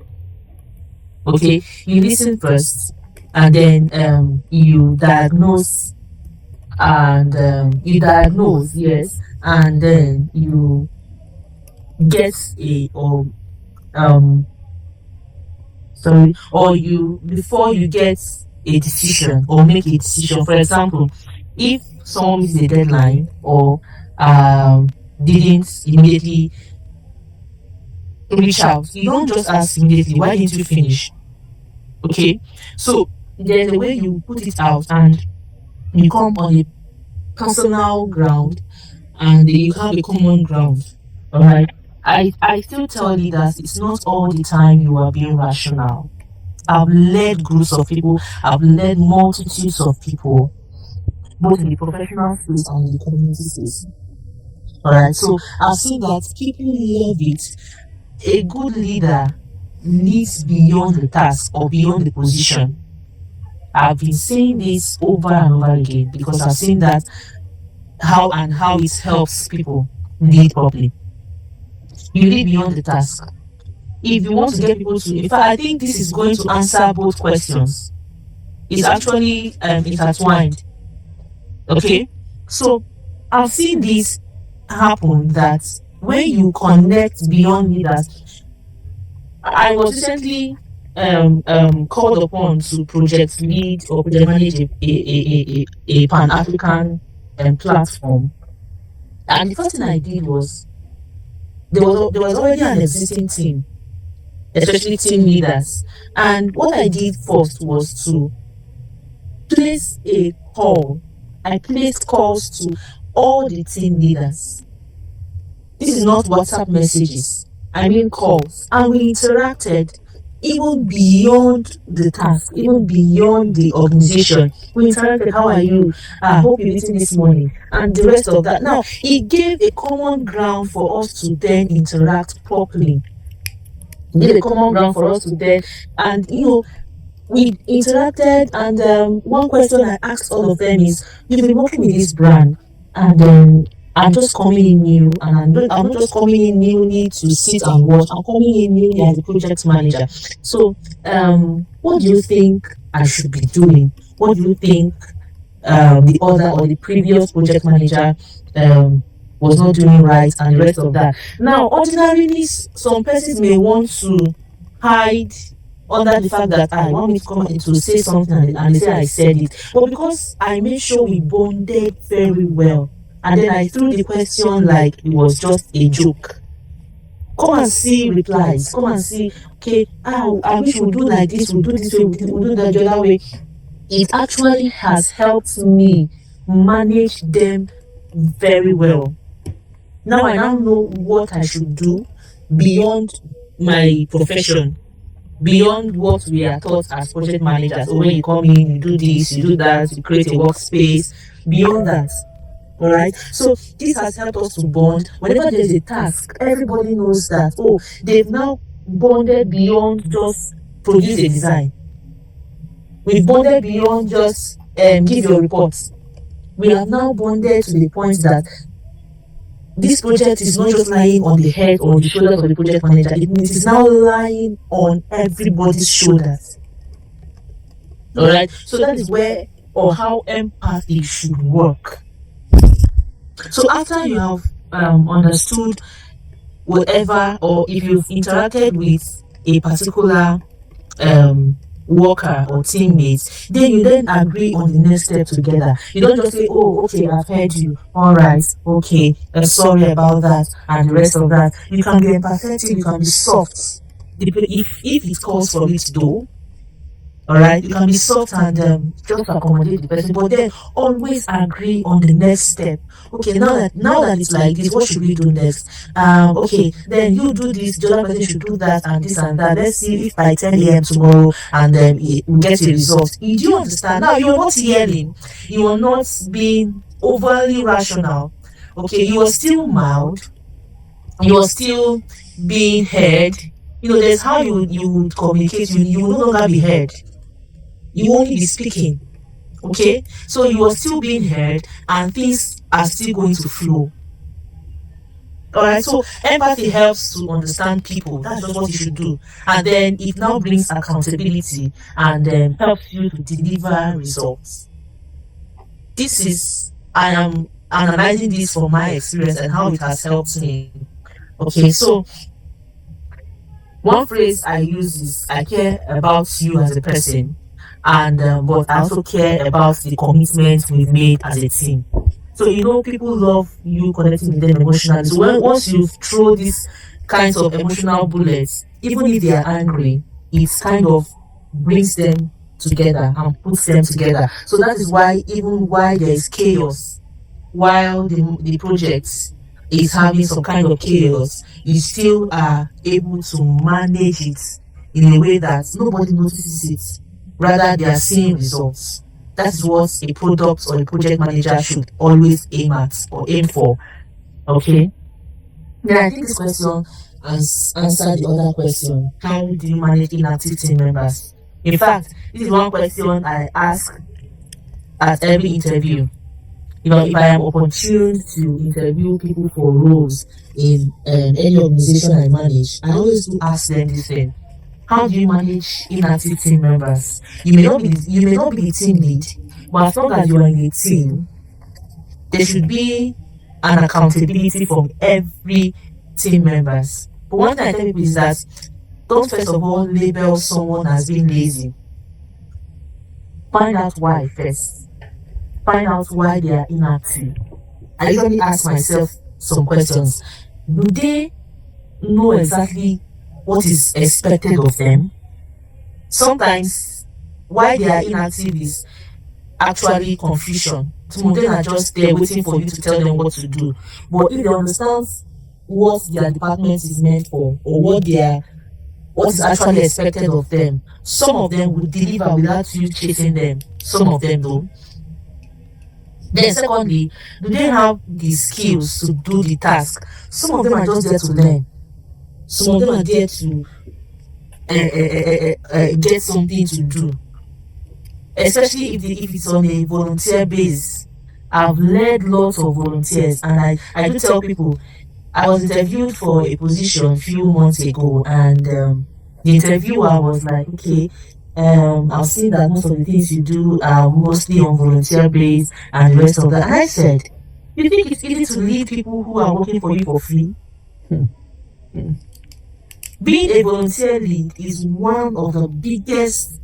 S2: Okay, you listen first, and then you diagnose, and yes, and then you get a um or you before you get a decision or make a decision. For example, if someone misses a deadline or didn't immediately reach out, you don't just ask immediately, why didn't you finish? Okay, so there's a way you put it out, and you come on a personal ground, and you have a common ground. All right. I still tell leaders it's not all the time you are being rational. I've led groups of people, I've led multitudes of people, both in the professional space and in the community space. All right. So I've seen that people love it. A good leader leads beyond the task or beyond the position. I've been saying this over and over again because I've seen that how it helps people lead properly. You lead beyond the task. If you want to get people to, in fact, I think this is going to answer both questions. It's actually intertwined. Okay, so I've seen this happen, that when you connect beyond leaders. I was recently called upon to project lead or project manage a Pan-African platform, and the first thing I did was there was already an existing team, especially team leaders, and what I did first was to place a call. I placed calls to all the team leaders. This is not WhatsApp messages, I mean calls, and we interacted even beyond the task, even beyond the organization. We interacted, how are you? I hope you're eating this morning, and the rest of that. Now, it gave a common ground for us to then interact properly. It gave a common ground for us to then, and we interacted, and one question I asked all of them is, you've been working with this brand, and I'm just coming in new, and I'm not just coming in newly to sit and watch. I'm coming in newly as a project manager. So, what do you think I should be doing? What do you think the other or the previous project manager was not doing right, and the rest of that? Now, ordinarily, some persons may want to hide under the fact that I want me to come in to say something, and they say I said it. But because I made sure we bonded very well, and then I threw the question like it was just a joke. Come and see replies. Come and see, okay, I wish we'll do like this, we'll do this way, we'll do that the other way. It actually has helped me manage them very well. Now I now know what I should do beyond my profession, beyond what we are taught as project managers. So when you come in, you do this, you do that, you create a workspace. Beyond that, all right. So this has helped us to bond. Whenever there's a task, everybody knows that, oh, they've now bonded beyond just produce a design. We've bonded beyond just give your reports. We have now bonded to the point that this project is not just lying on the head or the shoulders of the project manager. It is now lying on everybody's shoulders. All right. So that is where or how empathy should work. So after you have understood whatever, or if you've interacted with a particular worker or teammates, then you then agree on the next step together. You don't just say, oh, okay, I've heard you, all right, okay, sorry about that, and the rest of that. You can be empathetic, you can be soft. If it calls for it though, all right, you can be soft and just accommodate the person, but then always agree on the next step. Okay, now that it's like this, what should we do next? Okay, then you do this, the other person should do that, and this and that. Let's see if by 10 a.m. tomorrow, and then we get a result. Do you understand? Now you're not yelling, you are not being overly rational. Okay, you are still mild, you are still being heard. There's how you would communicate. You will no longer be heard, you won't be speaking. Okay, so you are still being heard and things are still going to flow. All right, so empathy helps to understand people. That's just what you should do, and then it now brings accountability and helps you to deliver results. I am analyzing this from my experience and how it has helped me. Okay, so one phrase I use is, I care about you as a person, and but I also care about the commitment we've made as a team. So people love you connecting with them emotionally. So once you throw these kinds of emotional bullets, even if they are angry, it kind of brings them together and puts them together. So that is why, even while there is chaos, while the project is having some kind of chaos, you still are able to manage it in a way that nobody notices it. Rather, they are seeing results. That's what a product or a project manager should always aim at or aim for. Okay. Then I think this question has answered the other question. How do you manage inactive team members? In fact, this is one question I ask at every interview. If I am opportune to interview people for roles in any organization I manage, I always do ask them this thing: how do you manage inactive team members? You may not be the team lead, but as long as you are in a team, there should be an accountability from every team members. But one thing I tell people is that don't first of all label someone as being lazy. Find out why first. Find out why they are inactive. I usually ask myself some questions. Do they know exactly what is expected of them? Sometimes why they are inactive is actually confusion. Some of them are just there waiting for you to tell them what to do. But if they understand what their department is meant for, or what is actually expected of them, some of them will deliver without you chasing them. Some of them though. Then secondly, do they have the skills to do the task? Some of them are just there to learn. Some of them are there to get something to do. Especially if it's on a volunteer base. I've led lots of volunteers, and I do tell people, I was interviewed for a position a few months ago, and the interviewer was like, okay, I've seen that most of the things you do are mostly on volunteer base and the rest of that. And I said, you think it's easy to lead people who are working for you for free? Being a volunteer lead is one of the biggest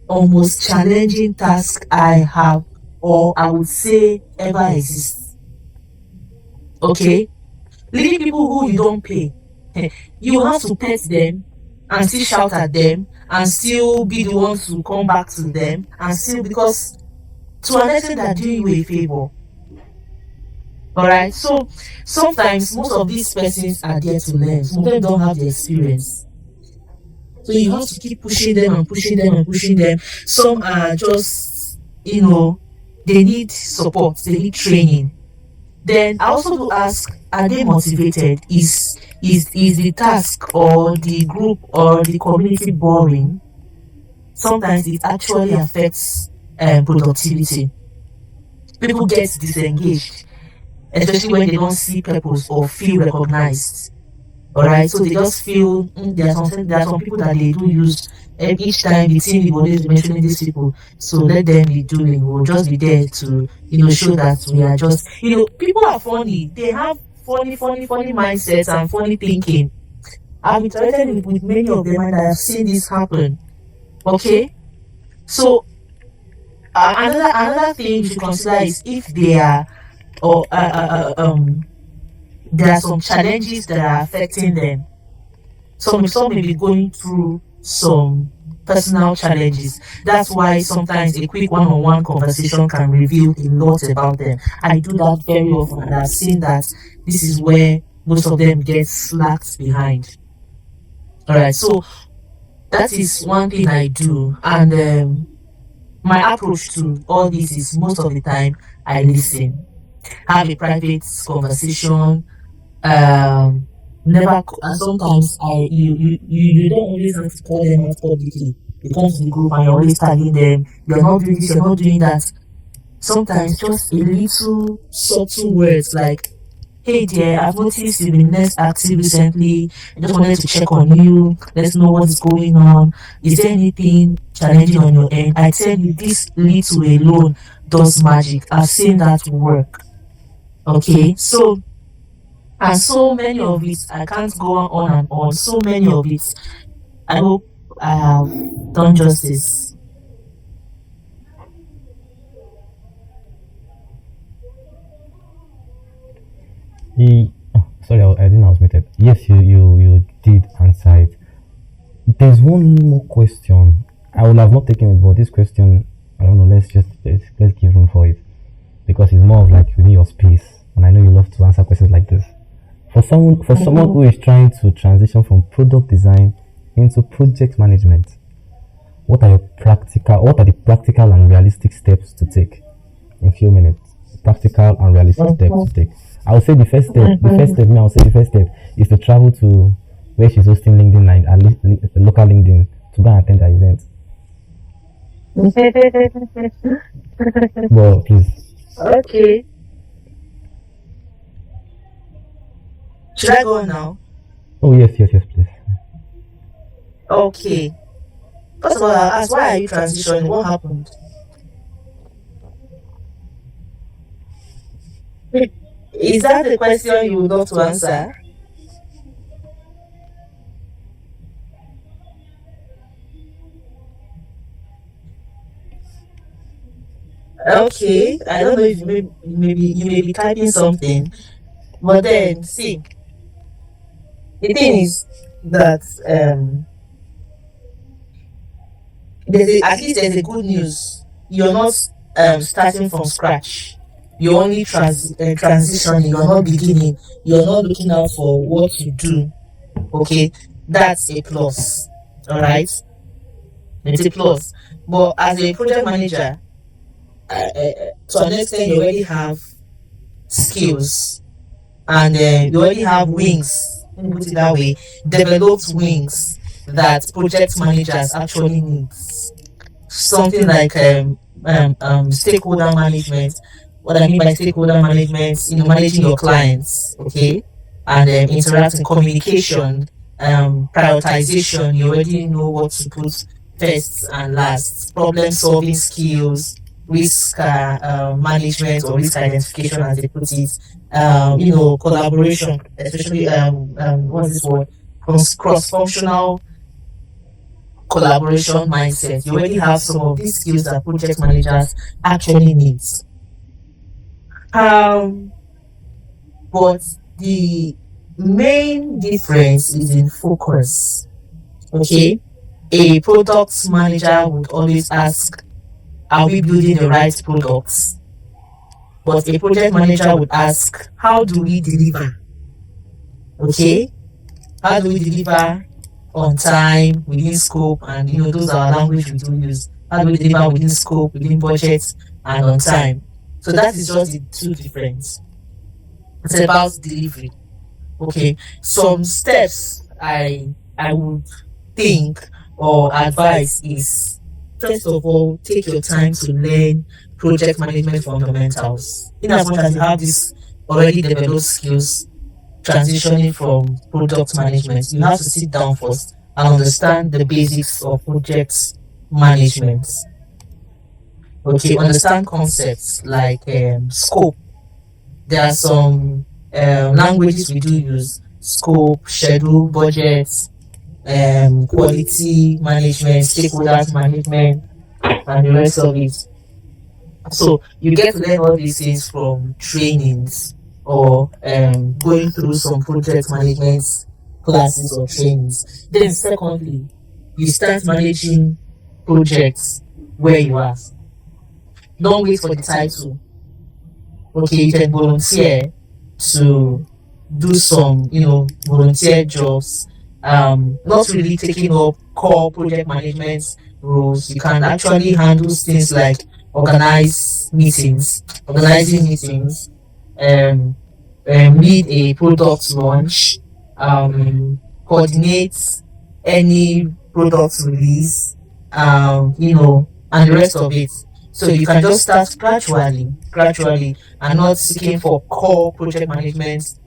S2: or most challenging tasks I have, or I would say ever exists. Okay? Leading people who you don't pay. You have to pet them and still shout at them and still be the ones to come back to them, and still, because to an extent they're doing you a favor. Alright, so sometimes most of these persons are there to learn. Some of them don't have the experience. So you have to keep pushing them and pushing them and pushing them. Some are just, they need support, they need training. Then I also do ask, are they motivated? Is the task or the group or the community boring? Sometimes it actually affects productivity. People get disengaged, especially when they don't see purpose or feel recognized. All right, so they just feel there are some people that they do use each time the team will always be mentioning these people. So let them be doing. We'll just be there to show that we are just people are funny. They have funny mindsets and funny thinking. I've interacted with many of them and I have seen this happen. Okay, so another thing you should consider is if they are or there are some challenges that are affecting them. Some may be going through some personal challenges. That's why sometimes a quick one-on-one conversation can reveal a lot about them. I do that very often, and I've seen that this is where most of them get slacked behind. All right, so that is one thing I do, and my approach to all this is most of the time I listen, have a private conversation. Um, never. And sometimes you don't always have to call them out publicly. You come to the group and you're always tagging them. You're not doing this. You're not doing that. Sometimes just a little subtle words like, "Hey dear, I've noticed you've been less active recently. I just wanted to check on you. Let's know what is going on. Is there anything challenging on your end?" I tell you, this little alone does magic. I've seen that work. Okay, so and so many of it, I can't go on and on. So many of it. I hope I have done justice.
S1: Sorry, I didn't know I was muted. Yes, you did answer it. There's one more question. I would have not taken it, but this question, I don't know. Let's give room for it because it's more of like you need your space, and I know you love to answer questions like this. For someone who is trying to transition from product design into project management, what are the practical and realistic steps to take in few minutes? Practical and realistic steps to take. I would say the first step is to travel to where she's hosting LinkedIn line and local LinkedIn to go and attend the event. Well, please.
S2: Okay. Should I go on now?
S1: Oh yes, please.
S2: Okay. First of all, I'll ask, why are you transitioning? What happened? Is that the question you would love to answer? Okay. I don't know if you may be typing something, but then see, the thing is that at least there's a good news. You're not starting from scratch. You're only transitioning. You're not beginning. You're not looking out for what to do. Okay, that's a plus. All right, it's a plus. But as a project manager, to an extent, you already have skills and you already have wings. Let me put it that way. Developed wings that project managers actually need. Something like stakeholder management. What I mean by stakeholder management, managing your clients, okay, and interacting, communication, prioritization. You already know what to put first and last. Problem solving skills, risk management or risk identification, as they put it. Collaboration, especially what's this word? Cross functional collaboration mindset. You already have some of these skills that project managers actually need. But the main difference is in focus. Okay, a product manager would always ask, "Are we building the right products?" But a project manager would ask, "How do we deliver?" Okay, how do we deliver on time, within scope, and those are language we do use. How do we deliver within scope, within budget, and on time? So that is just the two difference. It's about delivery. Okay, some steps I would think or advise is, first of all, take your time to learn project management fundamentals. In as much as you have these already developed skills, transitioning from product management, you have to sit down first and understand the basics of project management. Okay, understand concepts like scope. There are some languages we do use: scope, schedule, budget, quality management, stakeholders management, and the rest of it. So you get to learn all these things from trainings or going through some project management classes or trainings. Then secondly, you start managing projects where you are. Don't wait for the title. Okay, you can volunteer to do some, volunteer jobs. Not really taking up core project management roles. You can actually handle things like organizing meetings, um, lead a product launch, coordinate any product release, and the rest of it. So you can just start gradually, and not seeking for core project management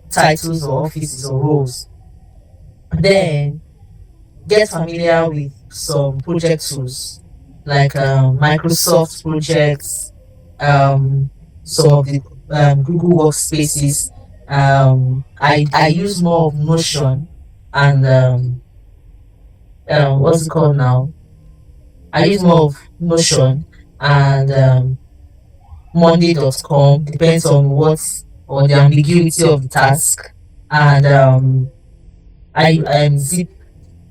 S2: titles or offices or roles. Then get familiar with some project tools like Microsoft projects, um, some of the Google workspaces. I use more of Notion and what's it called now? I use more of Notion and Monday.com, depends on what or the ambiguity of the task. And I zip.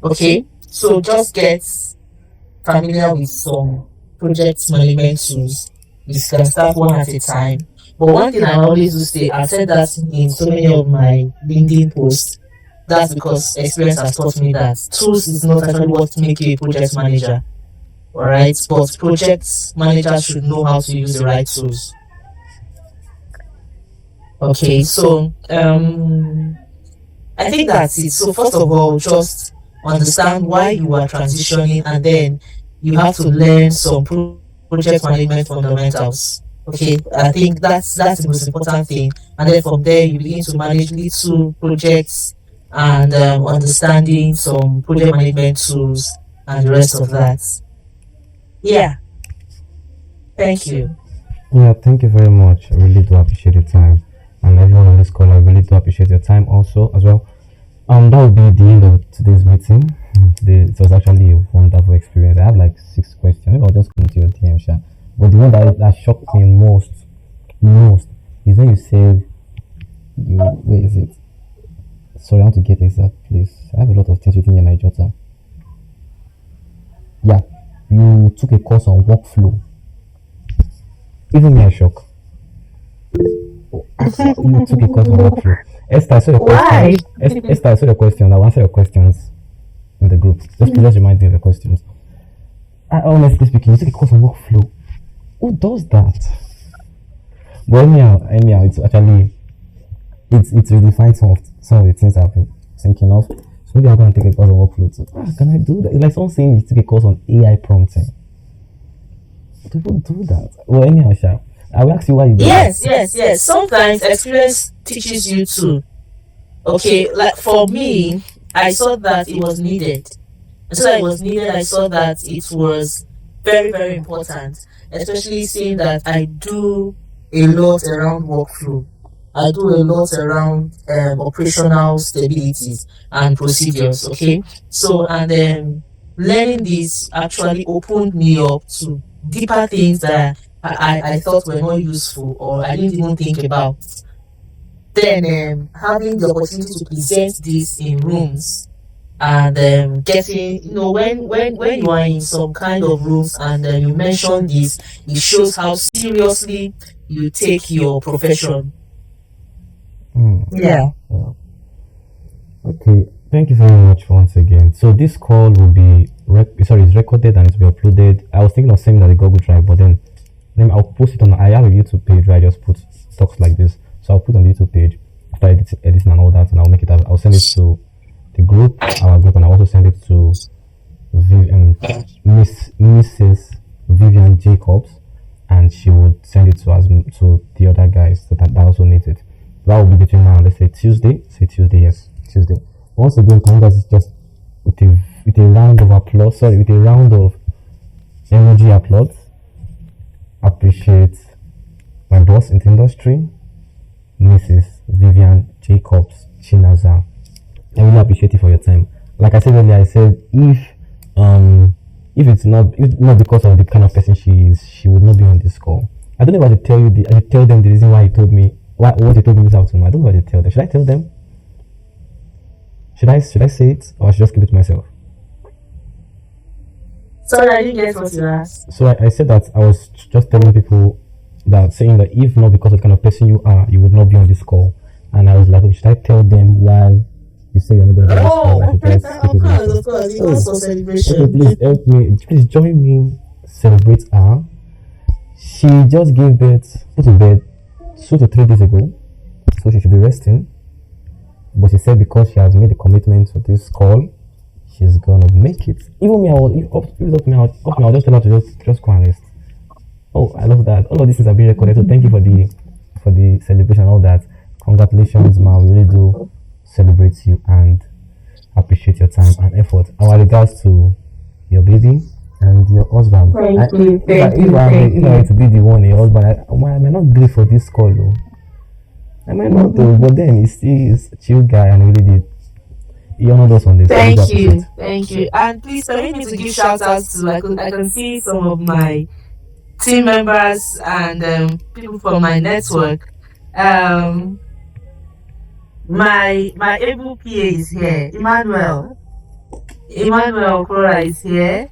S2: Okay, so just get familiar with some project management tools. You can start one at a time. But one thing I always do say, I've said that in so many of my LinkedIn posts, that's because experience has taught me that tools is not actually what make you a project manager. Alright, but project managers should know how to use the right tools. Okay, so I think that's it. So first of all, just understand why you are transitioning, and then you have to learn some project management fundamentals. Okay, I think that's the most important thing. And then from there, you begin to manage little projects and understanding some project management tools and the rest of that. Yeah, thank you.
S1: Yeah, thank you very much. I really do appreciate your time. And everyone on this call, I really do appreciate your time also as well. That will be the end of today's meeting. It was actually a wonderful experience. I have like 6 questions. Maybe I'll just come to your DM, Sha. But the one that shocked me most, is when you said where is it? Sorry, I want to get exact place. I have a lot of things written in my jotter. Yeah, you took a course on workflow. Even me, I shock. You took a course on workflow. Esther, I saw your
S2: Why?
S1: question. Esther, I saw your question. I'll answer your questions in the group. Just remind me of your questions. Honestly speaking, you took a course on workflow. Who does that? But anyhow, it's actually it's redefined some of the things I've been thinking of. So maybe I'm gonna take a course on workflow too. Can I do that? It's like someone saying you took a course on AI prompting. People do that. Well, anyhow, Sha, I will ask you why you do that.
S2: Yes. Sometimes experience teaches you too. Okay, like for me, I saw that it was needed. I saw that it was very, very important, especially seeing that I do a lot around workflow. I do a lot around operational stabilities and procedures. Okay, so and learning this actually opened me up to deeper things that I thought were not useful or I didn't even think about. Then having the opportunity to present this in rooms and getting, when you are in some kind of rooms and you mention this, it shows how seriously you take your profession. Yeah.
S1: Okay, thank you very much once again. So this call will be it's recorded and it will be uploaded. I was thinking of sending that the Google Drive, but then I'll post it on. I have a YouTube page where I just put talks like this, so I'll put on the YouTube page after editing and all that, and I'll make it. I'll send it to our group, and I'll also send it to Mrs. Vivian Jacobs, and she would send it to us to the other guys that also need it. That will be between now and let's say Tuesday. Say Tuesday, yes, Tuesday. Once again, can you guys just with a round of applause, sorry, with a round of energy applause, appreciate my boss in the industry, Mrs. Vivian Jacobs Chinaza. I really appreciate you for your time. Like I said earlier, I said um if not because of the kind of person she is, she would not be on this call. I don't know if I should tell you I should tell them the reason why he told me what he told me this afternoon. I don't know what to tell them. Should I tell them? Should I say it or I should just keep it to myself?
S2: Sorry, I didn't get what you asked.
S1: So I said that I was just telling people that saying that if not because of the kind of person you are, you would not be on this call. And I was like, okay, should I tell them why you say you're not going to be on this call? I
S2: Oh,
S1: should just keep
S2: of
S1: it to
S2: course,
S1: myself.
S2: of course. It
S1: Oh,
S2: calls for
S1: okay,
S2: celebration.
S1: please help me. Please join me celebrate her. She just gave birth, put to bed 2 to 3 days ago, so she should be resting. But she said because she has made a commitment to this call, she's gonna make it. Even me, I was if up, if it was up to me, I'll just tell her to just go and rest. Oh, I love that. All of these things are being recorded. So thank you for the celebration, and all that. Congratulations, ma. We really do celebrate you and appreciate your time and effort. Our regards to your baby and your husband.
S2: Thank you, thank
S1: If
S2: you, thank
S1: I were
S2: you.
S1: to be the one, your husband, I might not agree for this call though. I might not though, but then he's a chill guy and he really did. He honored us on this. I really do
S2: Thank
S1: appreciate.
S2: you, thank you. And please permit me to give shout outs to I can see some of my team members and people from my network. Um my able PA is here. Emmanuel Okora is here.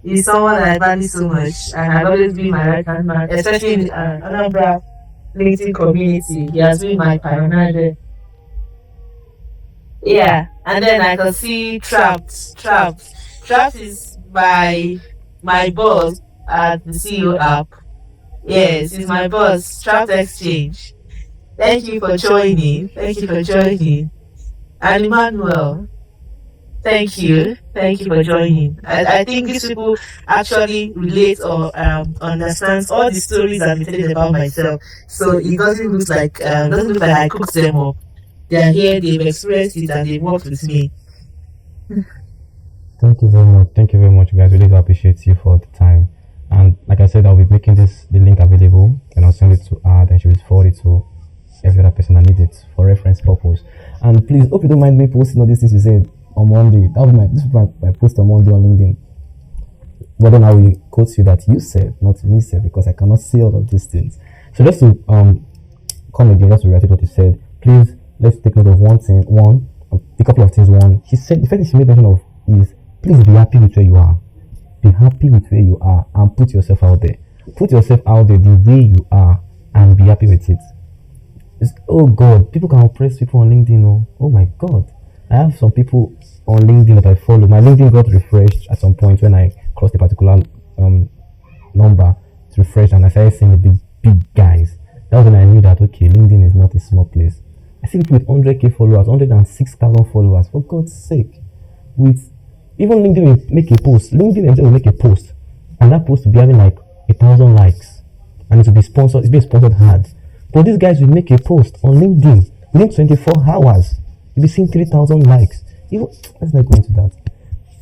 S2: He's someone that I value so much and has always been my right hand man, especially in Anambra LinkedIn community. He has been my pioneer there. Yeah. And then I can see Trapped is my boss at the CEO app. Yes, he's my boss, Trapped Exchange. Thank you for joining. Thank you for joining. And Emmanuel, thank you. Thank you for joining. I think these people actually relate or understand all the stories I've been telling about myself. So it doesn't look like I cooked them up. They're here, they've expressed it and they've worked with me.
S1: Thank you very much. Thank you very much, guys. Really do appreciate you for the time. And like I said, I'll be making the link available, and I'll send it to her, then she will forward it to every other person that needs it for reference purpose. And please, hope you don't mind me posting all these things you said on Monday. That was my post on Monday on LinkedIn. But then I will quote you that you said, not me said, because I cannot see all of these things. So just to come again, just to reiterate what you said, please let's take note of a couple of things. One, she said the first thing she made mention of is please be happy with where you are. Be happy with where you are and put yourself out there. Put yourself out there the way you are and be happy with it. Oh God, people can oppress people on LinkedIn. Oh my God. I have some people on LinkedIn that I follow. My LinkedIn got refreshed at some point when I crossed a particular number to refresh, and I started seeing the big guys. That was when I knew that okay, LinkedIn is not a small place. I see people with 100k followers, 106,000 followers. For God's sake, with even LinkedIn will make a post. LinkedIn themselves will make a post, and that post will be having like 1,000 likes, and it will be sponsored. It's being sponsored hard. But these guys will make a post on LinkedIn within 24 hours. You'll be seeing 3,000 likes. Even let's not go into that.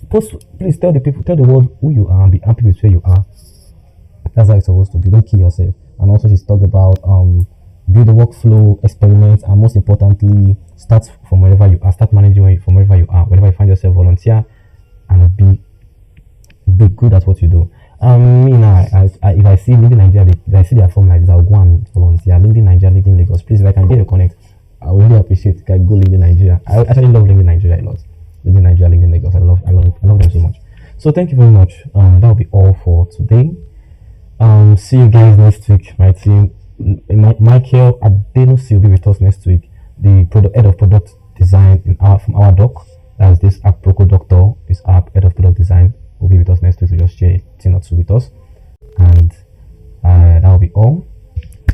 S1: Post, please tell the world who you are, and be happy with where you are. That's how it's supposed to be. Don't kill yourself. And also, she's talked about build a workflow, experiment, and most importantly, start from wherever you are. Start managing from wherever you are. Wherever you find yourself, volunteer and be good at what you do. Me now, if I see LinkedIn Nigeria, if I see their form like this, I'll go and volunteer. LinkedIn Nigeria, LinkedIn Lagos. Please, if I can get a connect, I would really appreciate it. Go LinkedIn Nigeria. I actually love LinkedIn Nigeria a lot. LinkedIn Nigeria, LinkedIn Lagos. I love them so much. So thank you very much. That will be all for today. See you guys next week. My team, Michael Adenusi will be with us next week. The head of product design from our doc. That's this app Proco Doctor. This app head of product design will be with us next week to just share a thing or two with us. And that will be all.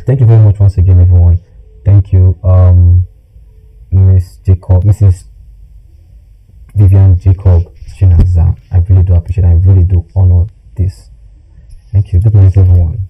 S1: Thank you very much once again, everyone. Thank you, Mrs. Vivian Jacob Chinaza. I really do appreciate it. I really do honor this. Thank you. Good night, everyone.